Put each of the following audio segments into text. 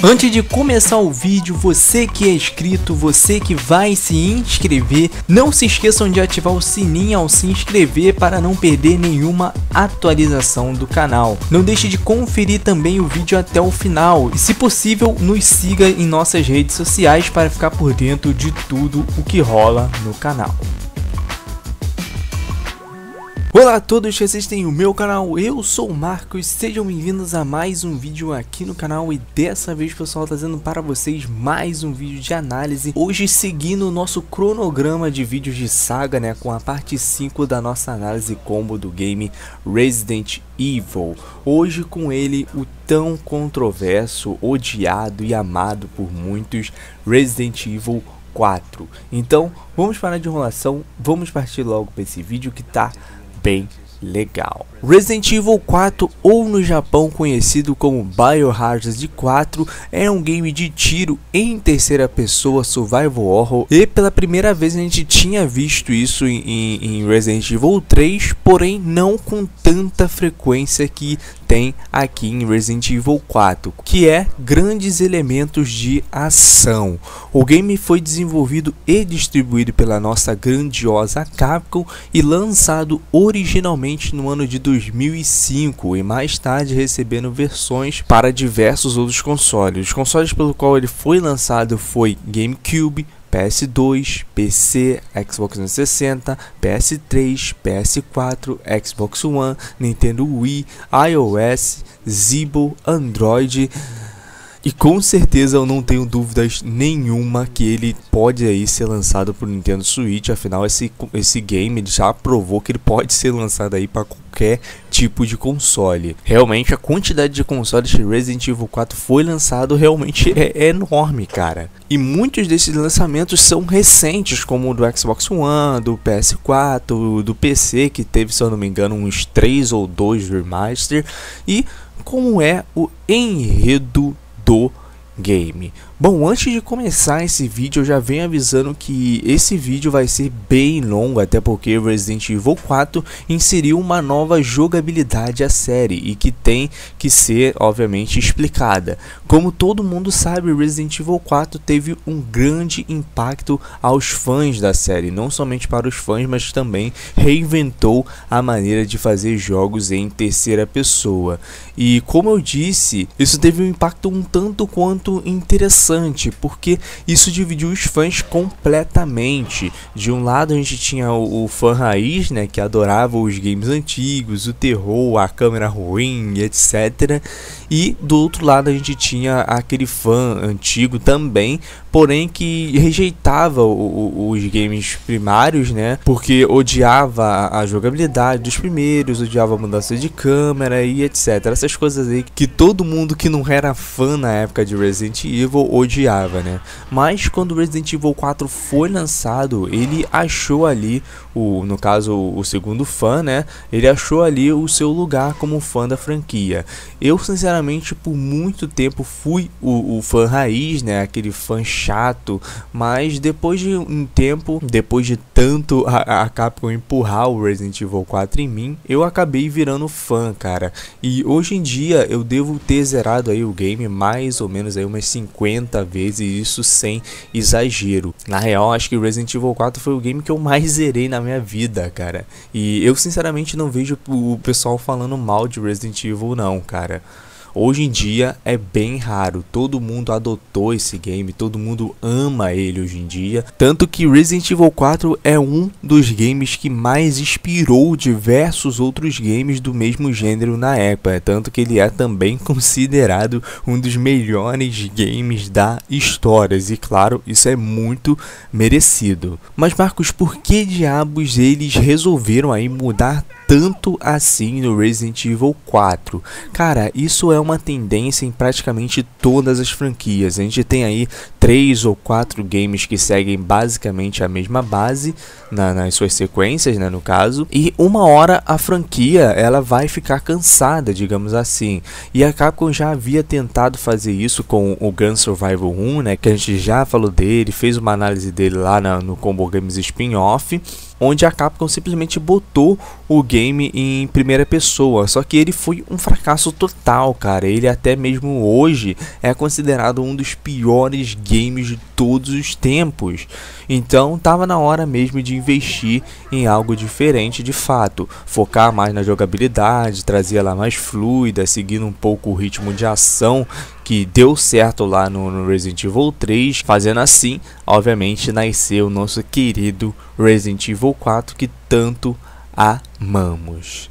Antes de começar o vídeo, você que é inscrito, você que vai se inscrever, não se esqueçam de ativar o sininho ao se inscrever para não perder nenhuma atualização do canal. Não deixe de conferir também o vídeo até o final e, se possível, nos siga em nossas redes sociais para ficar por dentro de tudo o que rola no canal. Olá a todos que assistem o meu canal, eu sou o Marcos, sejam bem-vindos a mais um vídeo aqui no canal e dessa vez, pessoal, trazendo para vocês mais um vídeo de análise, hoje seguindo o nosso cronograma de vídeos de saga, né, com a parte 5 da nossa análise combo do game Resident Evil, hoje com ele o tão controverso, odiado e amado por muitos Resident Evil 4. Então, vamos parar de enrolação, vamos partir logo para esse vídeo que tá bem legal. Resident Evil 4, ou no Japão conhecido como Biohazard 4, é um game de tiro em terceira pessoa survival horror, e pela primeira vez a gente tinha visto isso em Resident Evil 3, porém não com tanta frequência que tem aqui em Resident Evil 4, que é grandes elementos de ação. O game foi desenvolvido e distribuído pela nossa grandiosa Capcom e lançado originalmente no ano de 2005 e mais tarde recebendo versões para diversos outros consoles. Os consoles pelo qual ele foi lançado foi GameCube, PS2, PC, Xbox 360, PS3, PS4, Xbox One, Nintendo Wii, iOS, Zibo, Android. E com certeza eu não tenho dúvidas nenhuma que ele pode aí ser lançado para o Nintendo Switch. Afinal, esse game ele já provou que ele pode ser lançado aí para qualquer tipo de console. Realmente a quantidade de consoles que Resident Evil 4 foi lançado realmente é enorme, cara. E muitos desses lançamentos são recentes, como o do Xbox One, do PS4, do PC, que teve, se eu não me engano, uns 3 ou 2 remaster. E como é o enredo do game. Bom, antes de começar esse vídeo, eu já venho avisando que esse vídeo vai ser bem longo, até porque Resident Evil 4 inseriu uma nova jogabilidade à série e que tem que ser, obviamente, explicada. Como todo mundo sabe, Resident Evil 4 teve um grande impacto aos fãs da série, não somente para os fãs, mas também reinventou a maneira de fazer jogos em terceira pessoa. E como eu disse, isso teve um impacto um tanto quanto interessante, porque isso dividiu os fãs completamente. De um lado a gente tinha o fã raiz, né, que adorava os games antigos, o terror, a câmera ruim, etc. E do outro lado a gente tinha aquele fã antigo também, porém que rejeitava os games primários, né, porque odiava a jogabilidade dos primeiros, odiava a mudança de câmera e etc. Essas coisas aí que todo mundo que não era fã na época de Resident Evil odiava, né? Mas quando Resident Evil 4 foi lançado, ele achou ali, no caso o segundo fã, né, ele achou ali o seu lugar como fã da franquia. Eu sinceramente por muito tempo fui o fã raiz, né, aquele fã chato, mas depois de um tempo, depois de tanto a Capcom empurrar o Resident Evil 4 em mim, eu acabei virando fã, cara. E hoje em dia eu devo ter zerado aí o game mais ou menos aí umas 50 vezes, isso sem exagero. Na real, acho que Resident Evil 4 foi o game que eu mais zerei na minha vida, cara. E eu sinceramente não vejo o pessoal falando mal de Resident Evil não, cara. Hoje em dia é bem raro, todo mundo adotou esse game, todo mundo ama ele hoje em dia. Tanto que Resident Evil 4 é um dos games que mais inspirou diversos outros games do mesmo gênero na época. Tanto que ele é também considerado um dos melhores games da história. E claro, isso é muito merecido. Mas Marcos, por que diabos eles resolveram aí mudar tanto assim no Resident Evil 4? Cara, isso é uma tendência em praticamente todas as franquias. A gente tem aí 3 ou 4 games que seguem basicamente a mesma base nas suas sequências, né, no caso, e uma hora a franquia ela vai ficar cansada, digamos assim. E a Capcom já havia tentado fazer isso com o Gun Survival 1, né, que a gente já falou dele, fez uma análise dele lá no Combo Games Spin-Off, onde a Capcom simplesmente botou o game em primeira pessoa, só que ele foi um fracasso total, cara. Ele até mesmo hoje é considerado um dos piores games de todos os tempos. Então tava na hora mesmo de investir em algo diferente de fato, focar mais na jogabilidade, trazer ela mais fluida, seguindo um pouco o ritmo de ação que deu certo lá no Resident Evil 3, fazendo assim, obviamente, nascer o nosso querido Resident Evil 4 que tanto amamos.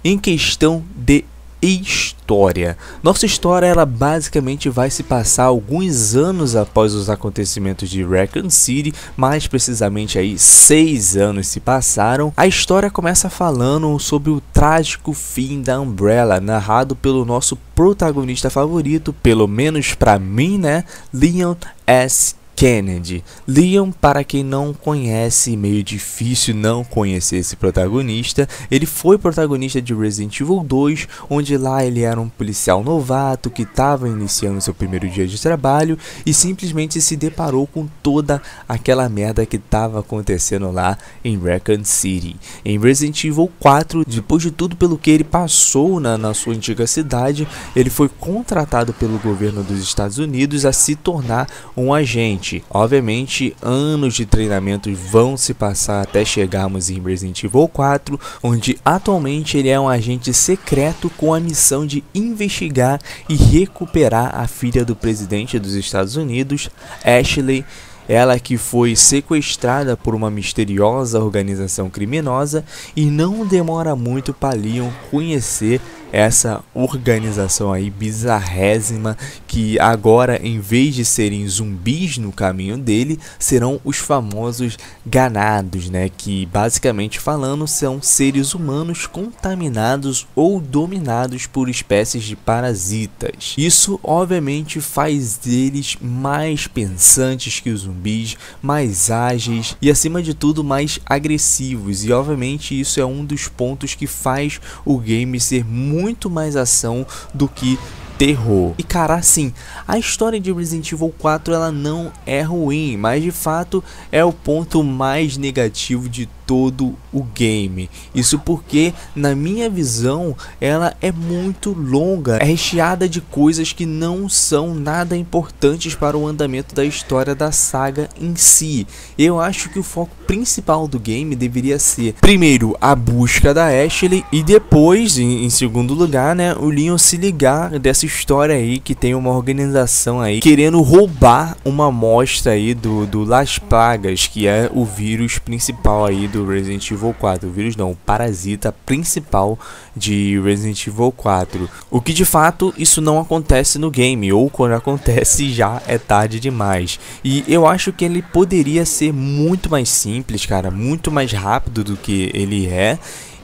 Em questão de história, nossa história ela basicamente vai se passar alguns anos após os acontecimentos de Raccoon City, mais precisamente aí 6 anos se passaram. A história começa falando sobre o trágico fim da Umbrella, narrado pelo nosso protagonista favorito, pelo menos pra mim, né, Leon S. Kennedy. Leon, para quem não conhece, meio difícil não conhecer esse protagonista. Ele foi protagonista de Resident Evil 2, onde lá ele era um policial novato que estava iniciando seu primeiro dia de trabalho e simplesmente se deparou com toda aquela merda que estava acontecendo lá em Raccoon City. Em Resident Evil 4, depois de tudo pelo que ele passou na sua antiga cidade, ele foi contratado pelo governo dos Estados Unidos a se tornar um agente. Obviamente, anos de treinamento vão se passar até chegarmos em Resident Evil 4, onde atualmente ele é um agente secreto com a missão de investigar e recuperar a filha do presidente dos Estados Unidos, Ashley. Ela que foi sequestrada por uma misteriosa organização criminosa, e não demora muito para Leon conhecer essa organização aí bizarrésima, que agora, em vez de serem zumbis no caminho dele, serão os famosos ganados, né, que basicamente falando são seres humanos contaminados ou dominados por espécies de parasitas. Isso obviamente faz deles mais pensantes que os zumbis, mais ágeis e acima de tudo mais agressivos, e obviamente isso é um dos pontos que faz o game ser muito mais ação do que terror. E cara, assim, a história de Resident Evil 4 ela não é ruim, mas de fato é o ponto mais negativo de todo o game. Isso porque, na minha visão, ela é muito longa, é recheada de coisas que não são nada importantes para o andamento da história da saga em si. Eu acho que o foco principal do game deveria ser, primeiro, a busca da Ashley, e depois, em segundo lugar, né, o Leon se ligar dessa história aí que tem uma organização aí querendo roubar uma amostra aí do Las Plagas, que é o vírus principal aí do Resident Evil 4, o vírus não, o parasita principal de Resident Evil 4, o que de fato isso não acontece no game, ou quando acontece já é tarde demais. E eu acho que ele poderia ser muito mais simples, cara, muito mais rápido do que ele é.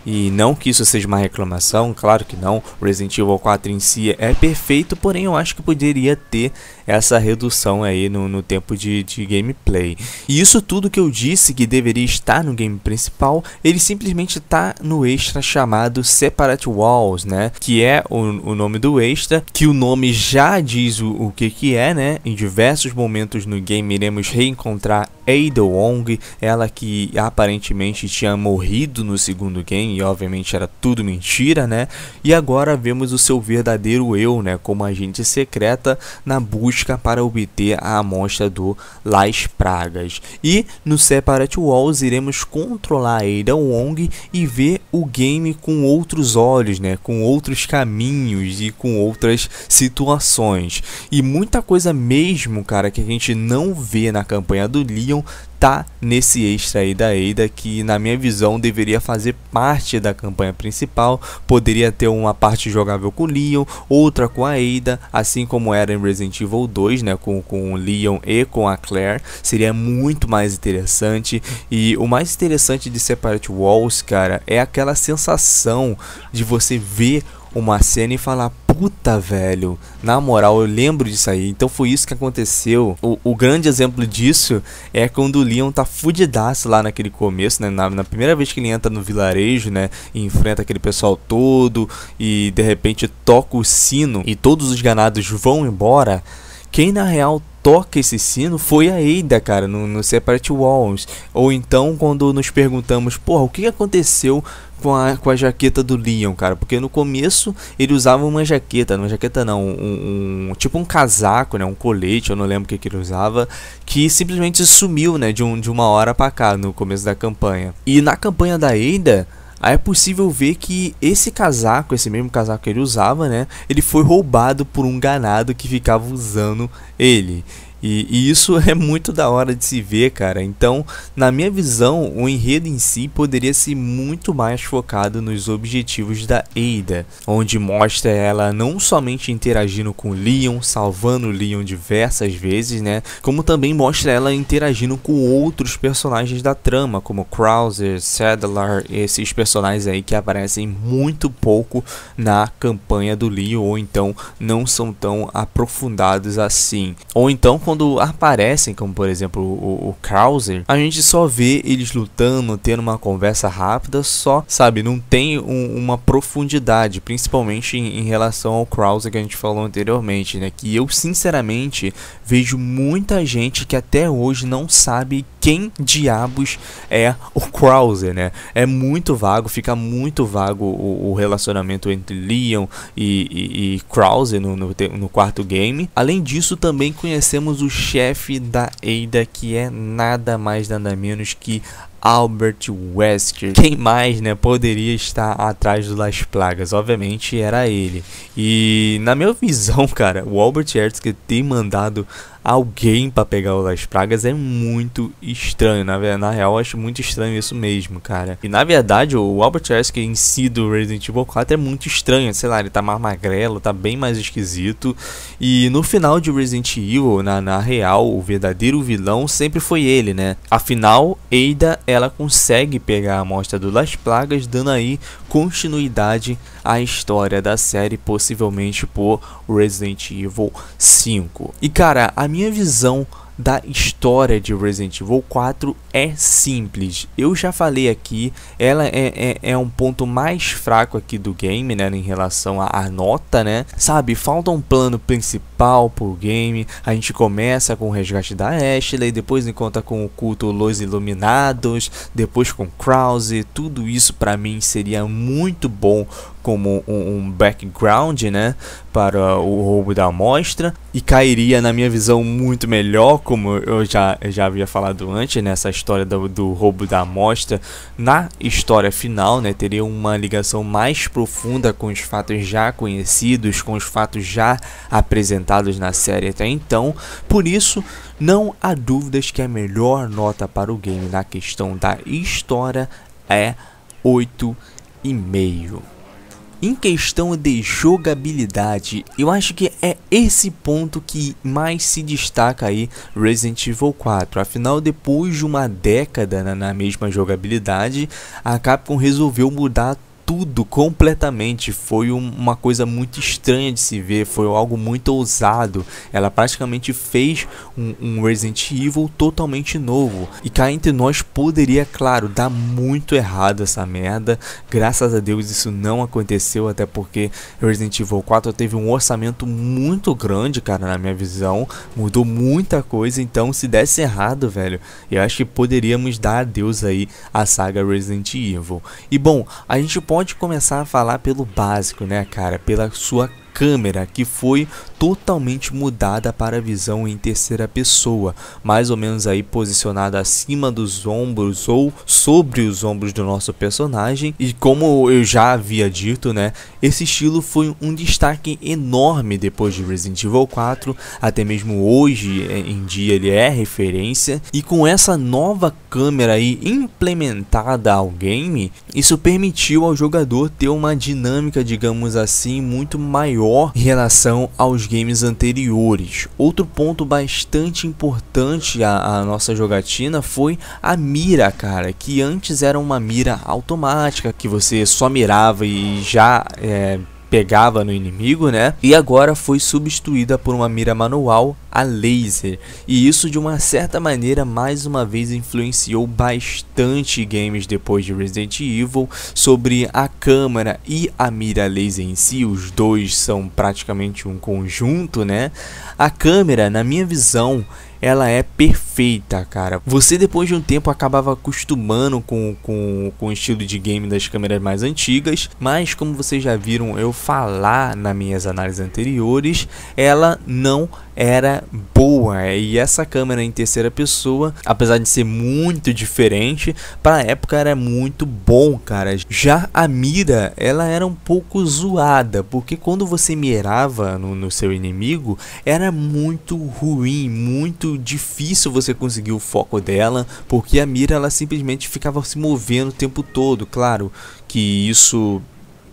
E não que isso seja uma reclamação, claro que não, Resident Evil 4 em si é perfeito, porém eu acho que poderia ter essa redução aí no tempo de gameplay. E isso tudo que eu disse que deveria estar no game principal, ele simplesmente está no extra chamado Separate Walls, né? Que é o nome do extra, que o nome já diz o que é, né? Em diversos momentos no game iremos reencontrar Ada Wong, ela que aparentemente tinha morrido no segundo game, e obviamente era tudo mentira, né? E agora vemos o seu verdadeiro eu, né, como agente secreta na busca para obter a amostra do Las Plagas. E no Separate Walls iremos controlar Ada Wong e ver o game com outros olhos, né, com outros caminhos e com outras situações. E muita coisa mesmo, cara, que a gente não vê na campanha do Leon tá nesse extra aí da Ada, que na minha visão deveria fazer parte da campanha principal. Poderia ter uma parte jogável com o Leon, outra com a Ada, assim como era em Resident Evil 2, né, com o Leon e com a Claire. Seria muito mais interessante. E o mais interessante de Separate Walls, cara, é aquela sensação de você ver uma cena e falar: puta, velho, na moral, eu lembro disso aí. Então foi isso que aconteceu. O grande exemplo disso é quando o Leon tá fudidaço lá naquele começo, né? Na primeira vez que ele entra no vilarejo, né? E enfrenta aquele pessoal todo e de repente toca o sino e todos os ganados vão embora. Quem na real toca esse sino foi a Ada, cara, no Separate Walls. Ou então quando nos perguntamos: porra, o que aconteceu com a jaqueta do Leon, cara? Porque no começo ele usava uma jaqueta não, tipo um casaco, né, um colete, eu não lembro o que ele usava, que simplesmente sumiu, né, de uma hora pra cá, no começo da campanha. E na campanha da Ada, aí é possível ver que esse casaco, esse mesmo casaco que ele usava, né, ele foi roubado por um ganado que ficava usando ele. E isso é muito da hora de se ver, cara. Então, na minha visão, o enredo em si poderia ser muito mais focado nos objetivos da Ada, onde mostra ela não somente interagindo com o Leon, salvando o Leon diversas vezes, né, como também mostra ela interagindo com outros personagens da trama, como Krauser, Sadler, esses personagens aí que aparecem muito pouco na campanha do Leon, ou então não são tão aprofundados assim. Ou então, quando aparecem, como por exemplo o Krauser, a gente só vê eles lutando, tendo uma conversa rápida, só, sabe, não tem uma profundidade, principalmente em relação ao Krauser que a gente falou anteriormente, né, que eu sinceramente vejo muita gente que até hoje não sabe quem diabos é o Krauser, né, é muito vago, fica muito vago o relacionamento entre Leon e Krauser no quarto game. Além disso, também conhecemos o chefe da Ada, que é nada mais nada menos que Albert Wesker. Quem mais, né, poderia estar atrás do Las Plagas? Obviamente era ele. E na minha visão, cara, o Albert Wesker ter mandado alguém para pegar o Las Plagas é muito estranho. Na real, eu acho muito estranho isso mesmo, cara. E na verdade, o Albert Wesker em si do Resident Evil 4 é muito estranho. Sei lá, ele tá mais magrelo, tá bem mais esquisito. E no final de Resident Evil, na real, o verdadeiro vilão sempre foi ele, né? Afinal, Ada, ela consegue pegar a amostra do Las Plagas, dando aí continuidade à história da série, possivelmente por Resident Evil 5. E cara, a minha visão da história de Resident Evil 4 é simples. Eu já falei aqui, ela é um ponto mais fraco aqui do game, né, em relação à nota, né? Sabe, falta um plano principal pro game. A gente começa com o resgate da Ashley, depois encontra com o culto Los Iluminados, depois com Krause. Tudo isso pra mim seria muito bom como um background, né, para o roubo da amostra, e cairia, na minha visão, muito melhor, como eu já havia falado antes, nessa história do roubo da amostra. Na história final, né, teria uma ligação mais profunda com os fatos já conhecidos, com os fatos já apresentados na série até então. Por isso, não há dúvidas que a melhor nota para o game na questão da história é 8,5. Em questão de jogabilidade, eu acho que é esse ponto que mais se destaca aí Resident Evil 4. Afinal, depois de uma década na mesma jogabilidade, a Capcom resolveu mudar tudo completamente. Foi uma coisa muito estranha de se ver, foi algo muito ousado. Ela praticamente fez um Resident Evil totalmente novo. E cá entre nós poderia, claro, dar muito errado essa merda. Graças a Deus isso não aconteceu, até porque Resident Evil 4 teve um orçamento muito grande, cara, na minha visão. Mudou muita coisa, então se desse errado, velho, eu acho que poderíamos dar adeus aí à saga Resident Evil. E bom, a gente pode começar a falar pelo básico, né, cara, pela sua câmera, que foi totalmente mudada para a visão em terceira pessoa, mais ou menos aí posicionada acima dos ombros ou sobre os ombros do nosso personagem. E como eu já havia dito, né, esse estilo foi um destaque enorme depois de Resident Evil 4, até mesmo hoje em dia ele é referência. E com essa nova câmera aí implementada ao game, isso permitiu ao jogador ter uma dinâmica, digamos assim, muito maior em relação aos games anteriores. Outro ponto bastante importante à nossa jogatina foi a mira, cara, que antes era uma mira automática, que você só mirava e já pegava no inimigo, né? E agora foi substituída por uma mira manual a laser. E isso de uma certa maneira mais uma vez influenciou bastante games depois de Resident Evil sobre a câmera e a mira laser em si. Os dois são praticamente um conjunto, né? A câmera, na minha visão, ela é perfeita, cara. Você depois de um tempo acabava acostumando com o estilo de game das câmeras mais antigas, mas como vocês já viram eu falar nas minhas análises anteriores, ela não era boa. E essa câmera em terceira pessoa, apesar de ser muito diferente, para a época era muito bom, cara. Já a mira, ela era um pouco zoada, porque quando você mirava no seu inimigo, era muito ruim, muito difícil você conseguir o foco dela, porque a mira ela simplesmente ficava se movendo o tempo todo. Claro que isso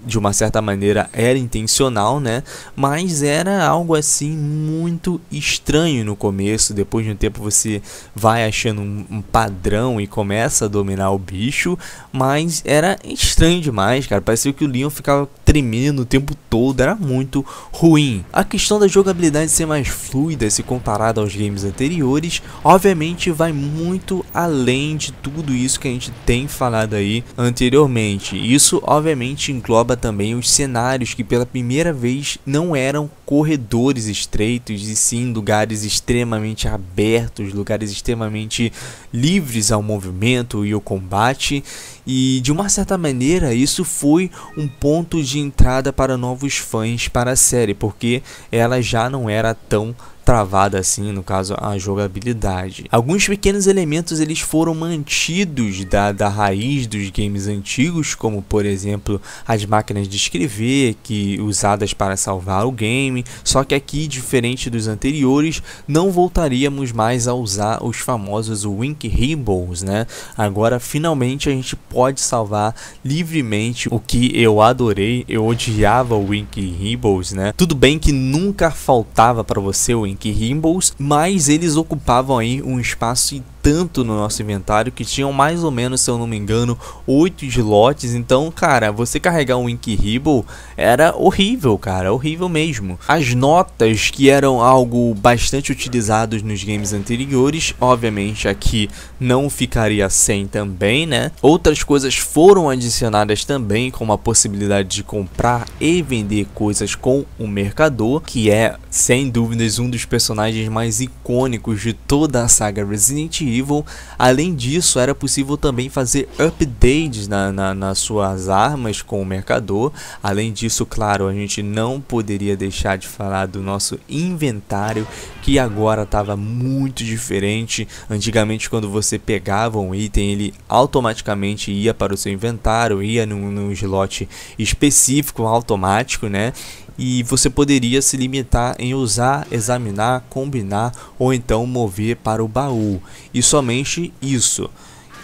de uma certa maneira era intencional, né? Mas era algo assim muito estranho no começo. Depois de um tempo você vai achando um padrão e começa a dominar o bicho, mas era estranho demais, cara. Parecia que o Leon ficava tremendo o tempo todo, era muito ruim. A questão da jogabilidade ser mais fluida se comparado aos games anteriores, obviamente vai muito além de tudo isso que a gente tem falado aí anteriormente. Isso obviamente engloba também os cenários, que pela primeira vez não eram corredores estreitos e sim lugares extremamente abertos, lugares extremamente livres ao movimento e ao combate. E de uma certa maneira isso foi um ponto de entrada para novos fãs para a série, porque ela já não era tão travada assim, no caso a jogabilidade. Alguns pequenos elementos eles foram mantidos da raiz dos games antigos, como por exemplo as máquinas de escrever que usadas para salvar o game, só que aqui, diferente dos anteriores, não voltaríamos mais a usar os famosos Wink Hibbles, né? Agora finalmente a gente pode salvar livremente, o que eu adorei. Eu odiava o Wink Hibbles, né? Tudo bem que nunca faltava para você o Wink Hibbles, mas eles ocupavam aí um espaço e tanto no nosso inventário que tinham mais ou menos, se eu não me engano, 8 slots. Então, cara, você carregar um Wink Hibble era horrível, cara, horrível mesmo. As notas, que eram algo bastante utilizados nos games anteriores, obviamente aqui não ficaria sem também, né? Outras coisas foram adicionadas também, como a possibilidade de comprar e vender coisas com o mercador, que é sem dúvidas um dos personagens mais icônicos de toda a saga Resident Evil. Além disso, era possível também fazer updates nas suas armas com o mercador. Além disso, claro, a gente não poderia deixar de falar do nosso inventário, que agora estava muito diferente. Antigamente, quando você pegava um item, ele automaticamente ia para o seu inventário, ia num slot específico automático, né? E você poderia se limitar em usar, examinar, combinar ou então mover para o baú. E somente isso.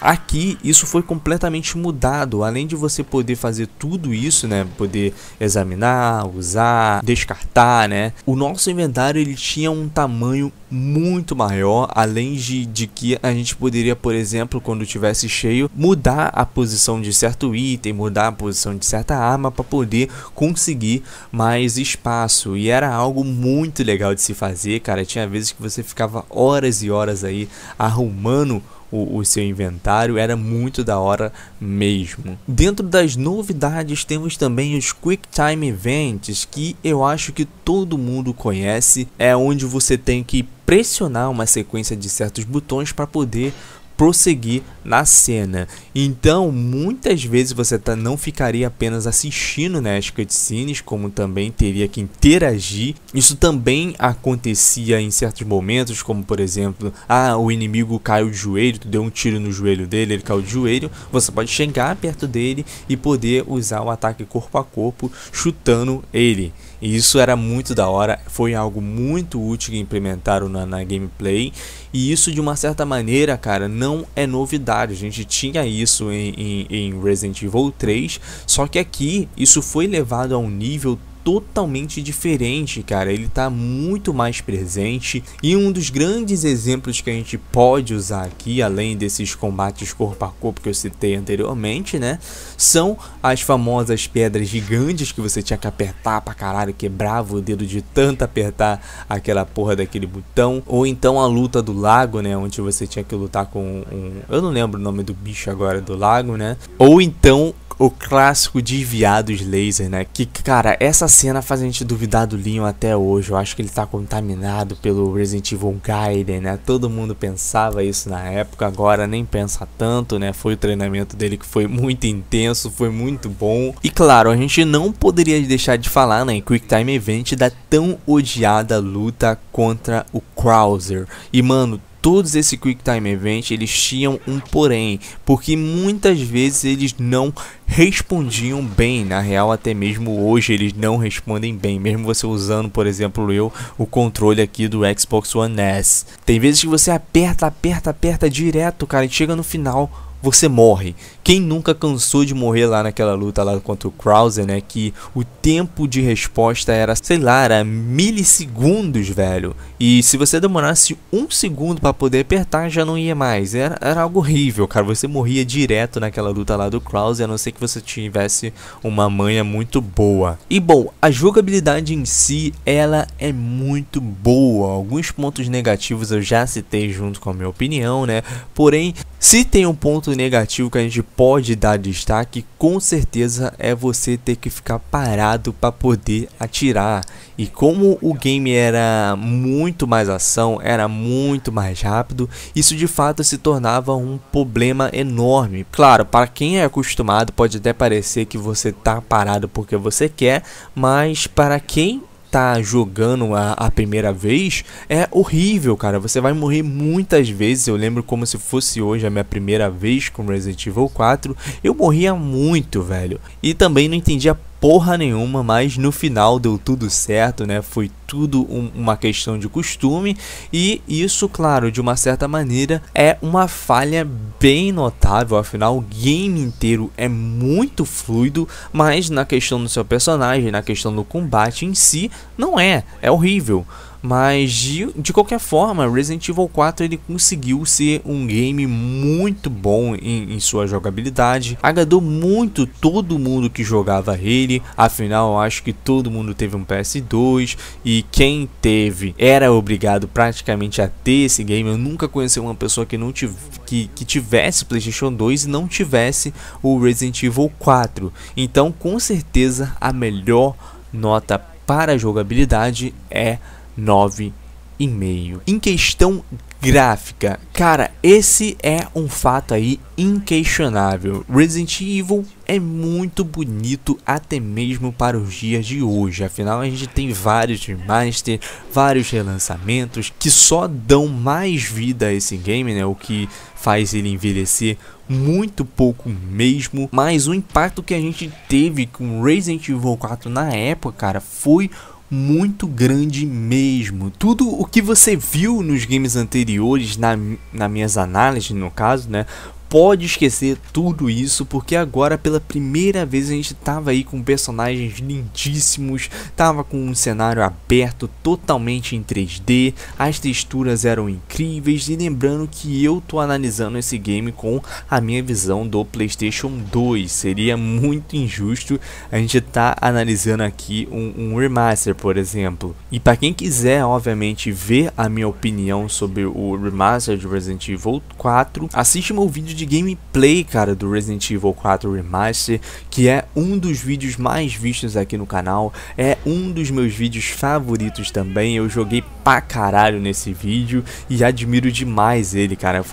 Aqui isso foi completamente mudado. Além de você poder fazer tudo isso, né, poder examinar, usar, descartar, né, o nosso inventário ele tinha um tamanho muito maior. Além de que a gente poderia, por exemplo, quando tivesse cheio, mudar a posição de certo item, mudar a posição de certa arma para poder conseguir mais espaço. E era algo muito legal de se fazer, cara. Tinha vezes que você ficava horas e horas aí arrumando o seu inventário, era muito da hora mesmo. Dentro das novidades temos também os Quick Time Events, que eu acho que todo mundo conhece. É onde você tem que pressionar uma sequência de certos botões para poder prosseguir na cena. Então muitas vezes você não ficaria apenas assistindo, né, as cutscenes, como também teria que interagir. Isso também acontecia em certos momentos, como por exemplo, o inimigo caiu de joelho, tu deu um tiro no joelho dele, ele caiu de joelho, você pode chegar perto dele e poder usar o ataque corpo a corpo chutando ele. E isso era muito da hora, foi algo muito útil que implementaram na gameplay. E isso de uma certa maneira, cara, não é novidade. A gente tinha isso em Resident Evil 3, só que aqui isso foi levado a um nível totalmente diferente, cara. Ele tá muito mais presente, e um dos grandes exemplos que a gente pode usar aqui, além desses combates corpo a corpo que eu citei anteriormente, né, são as famosas pedras gigantes que você tinha que apertar pra caralho, quebrava o dedo de tanto apertar aquela porra daquele botão. Ou então a luta do lago, né, onde você tinha que lutar com eu não lembro o nome do bicho agora do lago, né. Ou então o clássico desviados laser, né? Que, cara, essa cena faz a gente duvidar do Leon até hoje. Eu acho que ele tá contaminado pelo Resident Evil Gaiden, né? Todo mundo pensava isso na época, agora nem pensa tanto, né? Foi o treinamento dele que foi muito intenso, foi muito bom. E claro, a gente não poderia deixar de falar, né, em Quick Time Event, da tão odiada luta contra o Krauser. E, mano, todos esse Quick Time Event, eles tinham um porém, porque muitas vezes eles não respondiam bem. Na real, até mesmo hoje eles não respondem bem, mesmo você usando, por exemplo, o controle aqui do Xbox One S. Tem vezes que você aperta direto, cara, e chega no final, você morre. Quem nunca cansou de morrer lá naquela luta lá contra o Krauser, né? Que o tempo de resposta era, sei lá, era milissegundos, velho. E se você demorasse um segundo para poder apertar, já não ia mais. Era algo horrível, cara. Você morria direto naquela luta lá do Krauser, a não ser que você tivesse uma manha muito boa. E bom, a jogabilidade em si, ela é muito boa. Alguns pontos negativos eu já citei junto com a minha opinião, né? Porém, se tem um ponto negativo que a gente pode dar destaque, com certeza é você ter que ficar parado para poder atirar. E como o game era muito mais ação, era muito mais rápido, isso de fato se tornava um problema enorme. Claro, para quem é acostumado pode até parecer que você tá parado porque você quer, mas para quem tá jogando a primeira vez, é horrível, cara. Você vai morrer muitas vezes. Eu lembro como se fosse hoje a minha primeira vez com Resident Evil 4. Eu morria muito, velho. E também não entendia porra nenhuma, mas no final deu tudo certo, né? Foi tudo uma questão de costume, e isso, claro, de uma certa maneira é uma falha bem notável. Afinal, o game inteiro é muito fluido, mas na questão do seu personagem, na questão do combate em si, não é horrível. Mas de qualquer forma, Resident Evil 4 ele conseguiu ser um game muito bom em sua jogabilidade. Agradou muito todo mundo que jogava ele. Afinal, eu acho que todo mundo teve um PS2, e quem teve era obrigado praticamente a ter esse game. Eu nunca conheci uma pessoa que não que tivesse PlayStation 2 e não tivesse o Resident Evil 4. Então, com certeza, a melhor nota para a jogabilidade é 9,5. Em questão gráfica, cara, esse é um fato aí inquestionável. Resident Evil é muito bonito até mesmo para os dias de hoje. Afinal, a gente tem vários remaster, vários relançamentos que só dão mais vida a esse game, né? O que faz ele envelhecer muito pouco mesmo. Mas o impacto que a gente teve com Resident Evil 4 na época, cara, foi muito grande mesmo. Tudo o que você viu nos games anteriores, nas minhas análises no caso, né, pode esquecer tudo isso, porque agora pela primeira vez a gente tava aí com personagens lindíssimos, tava com um cenário aberto totalmente em 3D, as texturas eram incríveis. E lembrando que eu tô analisando esse game com a minha visão do PlayStation 2, seria muito injusto a gente tá analisando aqui um remaster, por exemplo. E para quem quiser, obviamente, ver a minha opinião sobre o remaster de Resident Evil 4, assiste meu vídeo de gameplay, cara, do Resident Evil 4 Remaster, que é um dos vídeos mais vistos aqui no canal, é um dos meus vídeos favoritos também. Eu joguei pra caralho nesse vídeo e admiro demais ele, cara.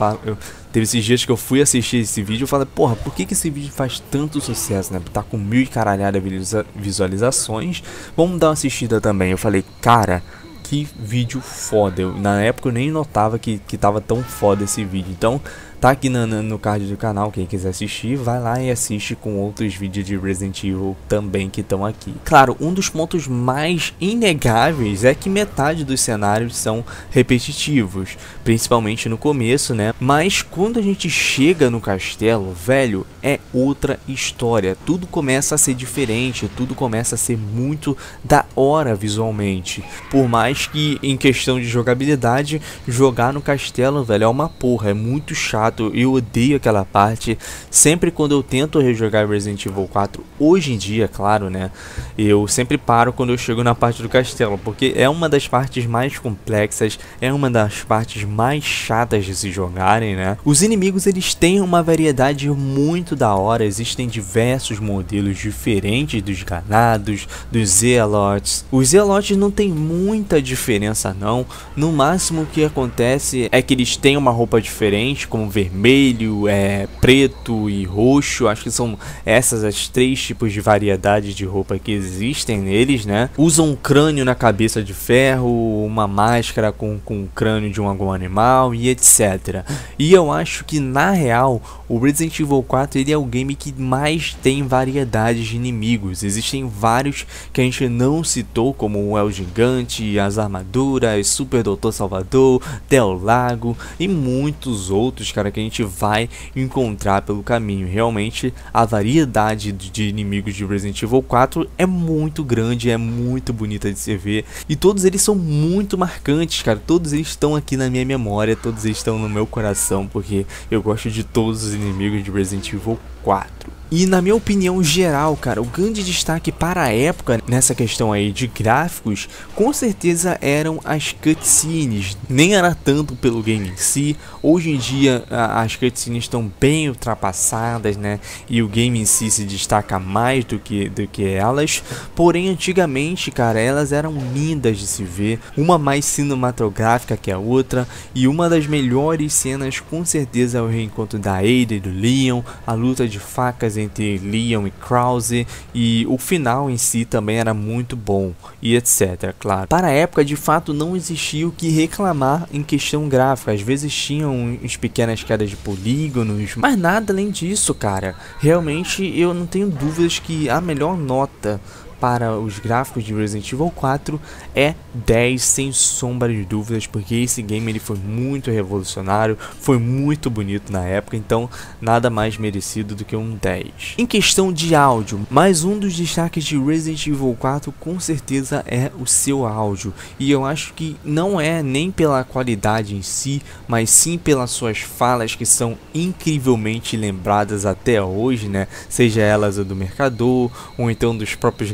Teve esses dias que eu fui assistir esse vídeo e falei, porra, por que esse vídeo faz tanto sucesso, né? Tá com 1000 e caralhada visualizações, vamos dar uma assistida também. Eu falei, cara, que vídeo foda. Na época eu nem notava que tava tão foda esse vídeo. Então, tá aqui no card do canal, quem quiser assistir, vai lá e assiste com outros vídeos de Resident Evil também que estão aqui. Claro, um dos pontos mais inegáveis é que metade dos cenários são repetitivos, principalmente no começo, né? Mas quando a gente chega no castelo, velho, é outra história. Tudo começa a ser diferente, tudo começa a ser muito da hora visualmente. Por mais que em questão de jogabilidade, jogar no castelo, velho, é uma porra, é muito chato. Eu odeio aquela parte. Sempre quando eu tento rejogar Resident Evil 4, hoje em dia, claro, né, eu sempre paro quando eu chego na parte do castelo, porque é uma das partes mais complexas, é uma das partes mais chatas de se jogarem, né. Os inimigos, eles têm uma variedade muito da hora, existem diversos modelos diferentes dos ganados, dos zealots. Os zealots não tem muita diferença não, no máximo o que acontece é que eles têm uma roupa diferente, como vermelho, preto e roxo. Acho que são essas as 3 tipos de variedade de roupa que existem neles, né? Usam um crânio na cabeça de ferro, uma máscara com o crânio de algum animal e etc. E eu acho que na real o Resident Evil 4 ele é o game que mais tem variedades de inimigos. Existem vários que a gente não citou, como o El Gigante, as armaduras, Super Dr. Salvador, Del Lago e muitos outros, cara, que a gente vai encontrar pelo caminho. Realmente a variedade de inimigos de Resident Evil 4 é muito grande, é muito bonita de se ver e todos eles são muito marcantes, cara. Todos eles estão aqui na minha memória, todos eles estão no meu coração, porque eu gosto de todos os inimigos de Resident Evil 4. E na minha opinião geral, cara, o grande destaque para a época nessa questão aí de gráficos, com certeza eram as cutscenes. Nem era tanto pelo game em si. Hoje em dia as cutscenes estão bem ultrapassadas, né? E o game em si se destaca mais do que elas. Porém, antigamente, cara, elas eram lindas de se ver. Uma mais cinematográfica que a outra. E uma das melhores cenas, com certeza, é o reencontro da Ada e do Leon. A luta de facas entre Leon e Krause, e o final em si também era muito bom e etc, claro. Para a época, de fato, não existia o que reclamar em questão gráfica. Às vezes tinham as pequenas quedas de polígonos, mas nada além disso, cara. Realmente eu não tenho dúvidas que a melhor nota para os gráficos de Resident Evil 4 é 10, sem sombra de dúvidas, porque esse game ele foi muito revolucionário, foi muito bonito na época, então nada mais merecido do que um 10. Em questão de áudio, mais um dos destaques de Resident Evil 4 com certeza é o seu áudio, e eu acho que não é nem pela qualidade em si, mas sim pelas suas falas, que são incrivelmente lembradas até hoje, né? Seja elas do Mercador, ou então dos próprios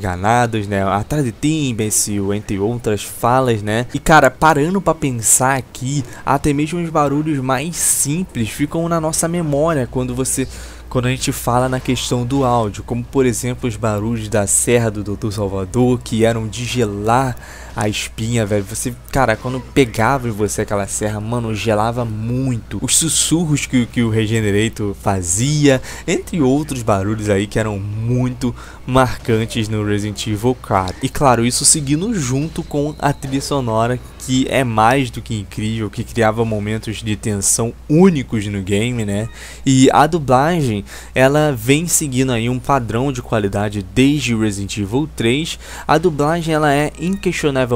né, atrás de ti, imbecil, entre outras falas, né, e cara, parando pra pensar aqui, até mesmo os barulhos mais simples ficam na nossa memória quando a gente fala na questão do áudio, como por exemplo os barulhos da serra do Dr. Salvador, que eram de gelar a espinha, velho. Você, cara, quando pegava em você aquela serra, mano, gelava muito. Os sussurros que o Regenerator fazia, entre outros barulhos aí que eram muito marcantes no Resident Evil 4. E claro, isso seguindo junto com a trilha sonora, que é mais do que incrível, que criava momentos de tensão únicos no game, né? E a dublagem, ela vem seguindo aí um padrão de qualidade desde Resident Evil 3. A dublagem, ela é inquestionavelmente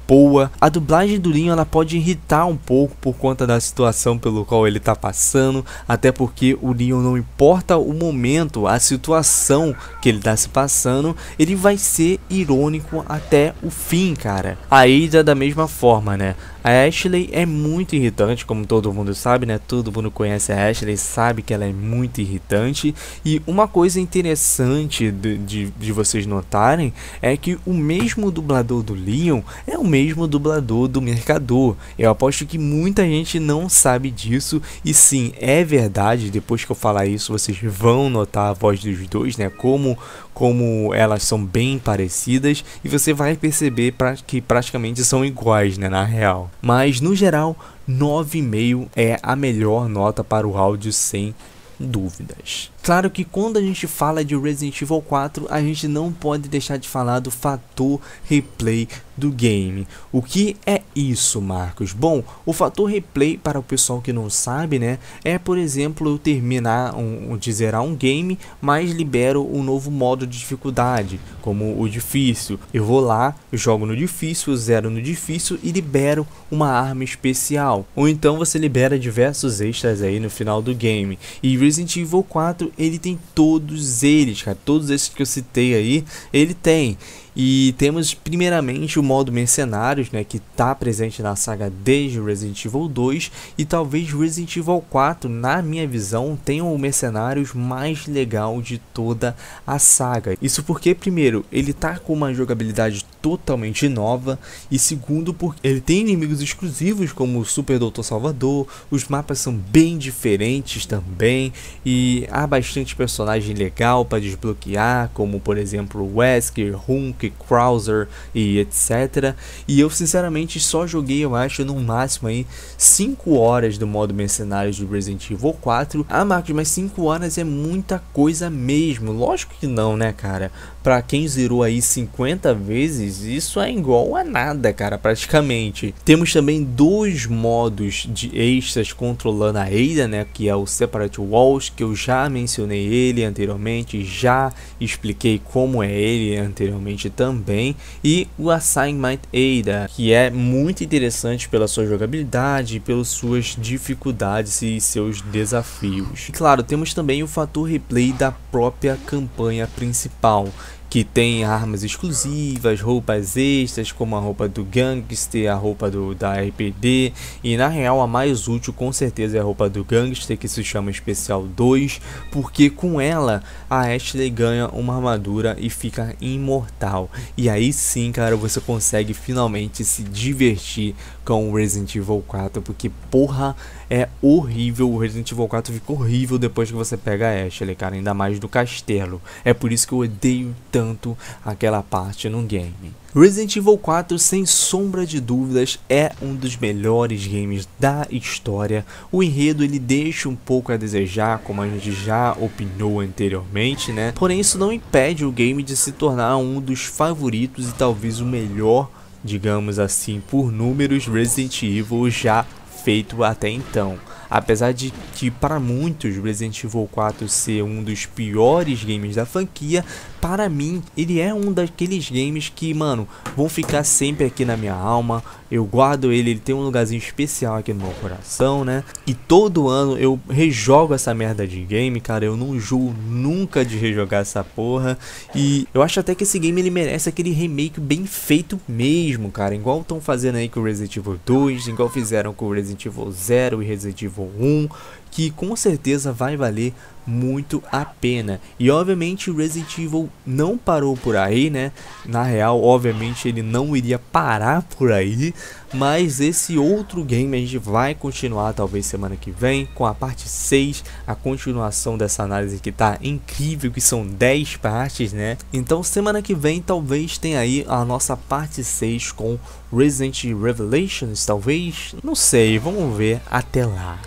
boa. A dublagem do Leon, ela pode irritar um pouco por conta da situação pelo qual ele tá passando, até porque o Leon, não importa o momento, a situação que ele tá se passando, ele vai ser irônico até o fim, cara. A Ada da mesma forma, né? A Ashley é muito irritante, como todo mundo sabe, né? Todo mundo conhece a Ashley, sabe que ela é muito irritante. E uma coisa interessante de vocês notarem é que o mesmo dublador do Leon é o mesmo dublador do Mercador. Eu aposto que muita gente não sabe disso, e sim, é verdade. Depois que eu falar isso, vocês vão notar a voz dos dois, né? Como elas são bem parecidas, e você vai perceber que praticamente são iguais, né, na real. Mas no geral, 9,5 é a melhor nota para o áudio, sem dúvidas. Claro que quando a gente fala de Resident Evil 4, a gente não pode deixar de falar do fator replay do game. O que é isso, Marcos? Bom, o fator replay, para o pessoal que não sabe, né, é, por exemplo, eu terminar de zerar um game, mas libero um novo modo de dificuldade, como o difícil. Eu vou lá, eu jogo no difícil, zero no difícil e libero uma arma especial. Ou então você libera diversos extras aí no final do game. E Resident Evil 4, ele tem todos eles, cara, todos esses que eu citei aí, ele tem. E temos primeiramente o modo Mercenários, né, que está presente na saga desde Resident Evil 2, e talvez Resident Evil 4, na minha visão, tenha o Mercenários mais legal de toda a saga. Isso porque, primeiro, ele tá com uma jogabilidade totalmente nova, e segundo, porque ele tem inimigos exclusivos como o Super Dr. Salvador, os mapas são bem diferentes também, e há bastante personagem legal para desbloquear, como por exemplo Wesker, Hunk, Krauser e etc. E eu sinceramente só joguei, eu acho, no máximo aí 5 horas do modo Mercenários de Resident Evil 4. Ah, Marcos, mas 5 horas é muita coisa mesmo. Lógico que não, né, cara? Pra quem zerou aí 50 vezes, isso é igual a nada, cara, praticamente. Temos também 2 modos de extras controlando a Ada, né, que é o Separate Walls, que eu já mencionei ele anteriormente, já expliquei como é ele anteriormente também, e o Assignment Ada, que é muito interessante pela sua jogabilidade, pelas suas dificuldades e seus desafios. E claro, temos também o fator replay da própria campanha principal, que tem armas exclusivas, roupas extras, como a roupa do Gangster, a roupa da RPD, e na real a mais útil com certeza é a roupa do Gangster, que se chama Especial 2, porque com ela a Ashley ganha uma armadura e fica imortal, e aí sim, cara, você consegue finalmente se divertir com o Resident Evil 4, porque porra, é horrível, o Resident Evil 4 fica horrível depois que você pega a Ashley, cara, ainda mais do castelo. É por isso que eu odeio tanto aquela parte no game. Resident Evil 4, sem sombra de dúvidas, é um dos melhores games da história. O enredo ele deixa um pouco a desejar, como a gente já opinou anteriormente, né? Porém, isso não impede o game de se tornar um dos favoritos e talvez o melhor, digamos assim, por números, Resident Evil já feito até então. Apesar de que para muitos Resident Evil 4 ser um dos piores games da franquia, para mim ele é um daqueles games que, mano, vão ficar sempre aqui na minha alma. Eu guardo ele tem um lugarzinho especial aqui no meu coração, né? E todo ano eu rejogo essa merda de game, cara. Eu não julgo nunca de rejogar essa porra. E eu acho até que esse game ele merece aquele remake bem feito mesmo, cara. Igual estão fazendo aí com o Resident Evil 2, igual fizeram com o Resident Evil 0 e Resident Evil 1, que com certeza vai valer muito a pena. E obviamente o Resident Evil não parou por aí, né? Na real, obviamente ele não iria parar por aí, mas esse outro game a gente vai continuar talvez semana que vem com a parte 6, a continuação dessa análise que tá incrível, que são 10 partes, né? Então semana que vem talvez tenha aí a nossa parte 6 com Resident Revelations, talvez, não sei, vamos ver até lá.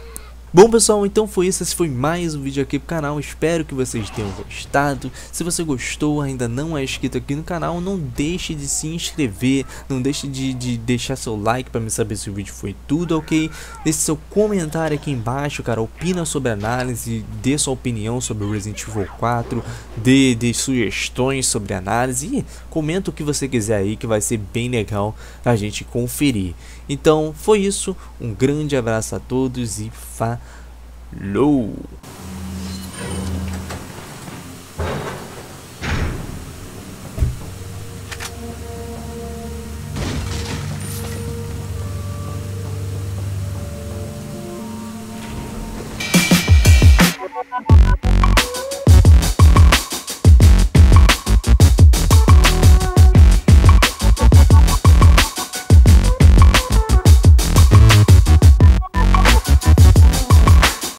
Bom pessoal, então foi isso, esse foi mais um vídeo aqui pro canal, espero que vocês tenham gostado. Se você gostou, ainda não é inscrito aqui no canal, não deixe de se inscrever, não deixe de deixar seu like para me saber se o vídeo foi tudo ok. Deixe seu comentário aqui embaixo, cara, opina sobre a análise, dê sua opinião sobre o Resident Evil 4, dê sugestões sobre a análise e comenta o que você quiser aí, que vai ser bem legal a gente conferir. Então foi isso, um grande abraço a todos e falou!